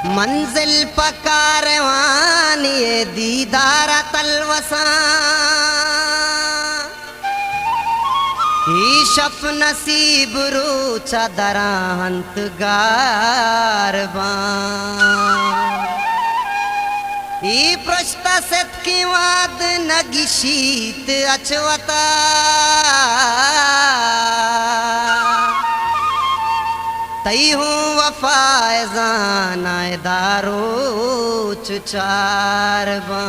मंजिल पकारवान ये दीदार तलवसा ईशफ नसीब रूचा दराहंत गारबा ई प्रश्ता सेत की वाद नगिशीत अचवता तई हूँ वफायजाना दारो चुचारबा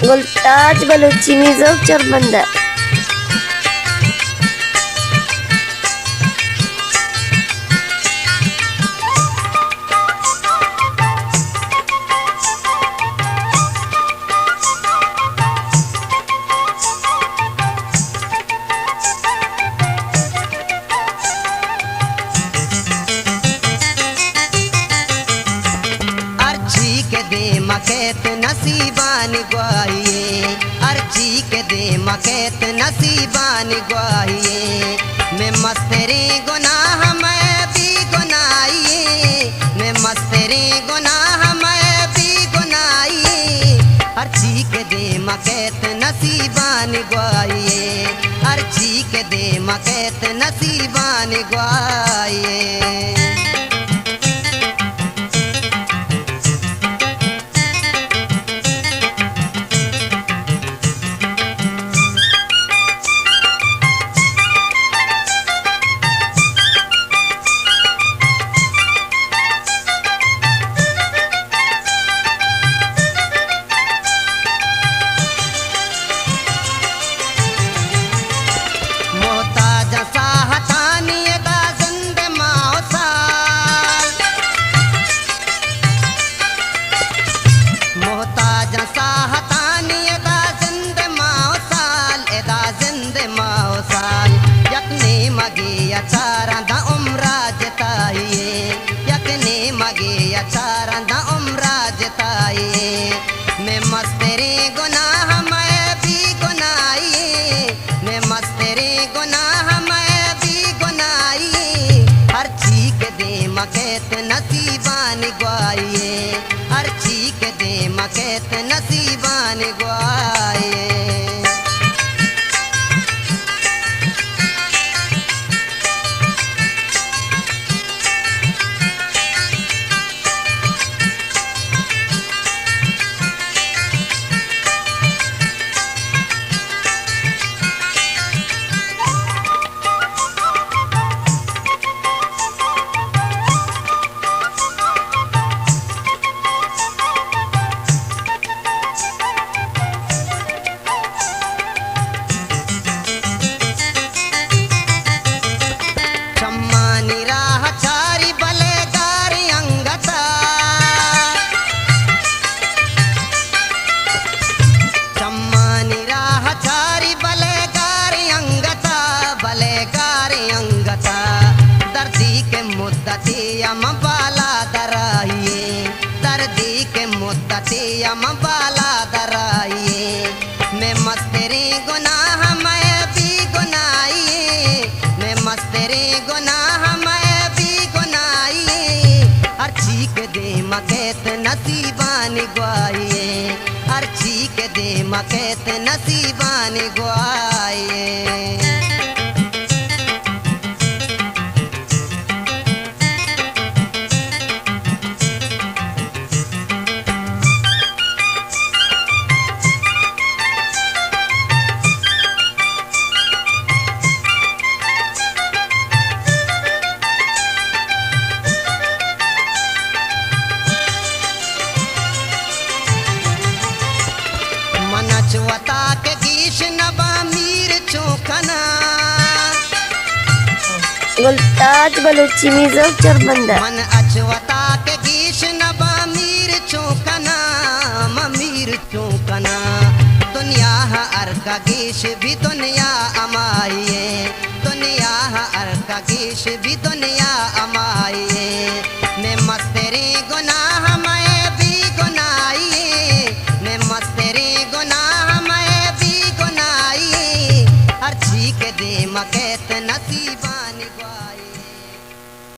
गुलताज बलूची मिजोक चरबंदा मकेत नसीबान ग्वाहिए अर्जी के दे मकेत नसीबान ग्वाहिए मैं मस्तरे गुनाह मैं भी गुनाहिए मैं मस्तरे गुनाह मैं भी गुनाहिए अर्जी के दे मकेत नसीबान ग्वाहिए अर्जी के दे मकेत नसीबान ग्वाहिए मैं मस्तरे गुनाह मैं भी गुनाहिए मैं मस्तरे गुनाह मैं भी गुनाहिए हर चीज दे मकेत नसीबान ग्वाहिए हर चीज दे मकेत नसीबान ग्वाहिए यम बाला दराइए दर्दी के मुद्दते यम बाला दराइए मैं मस्तरे गुनाह मैं भी गुनाहिए मैं मस्तरे गुनाह मैं भी गुनाहिए हर चीज दे मकेत नसीबान ग्वाहिए हर चीज दे मकेत नसीबान ग्वाहिए मनचवता के गीश नबा मीर चौकना गुलताज बलूची मिजोक चरबंदा मन अचवता के गीश नबा मीर चौकना ममीर चौकना दुनिया अर का गीश भी दुनिया अमाइए दुनिया अर का गीश भी दुनिया अमाइए मैं मस्तरे गुनाह मैं भी गुनाहिए मैं मस्तरे गुनाह मैं भी जी के दे मकैत नसीबान ग्वा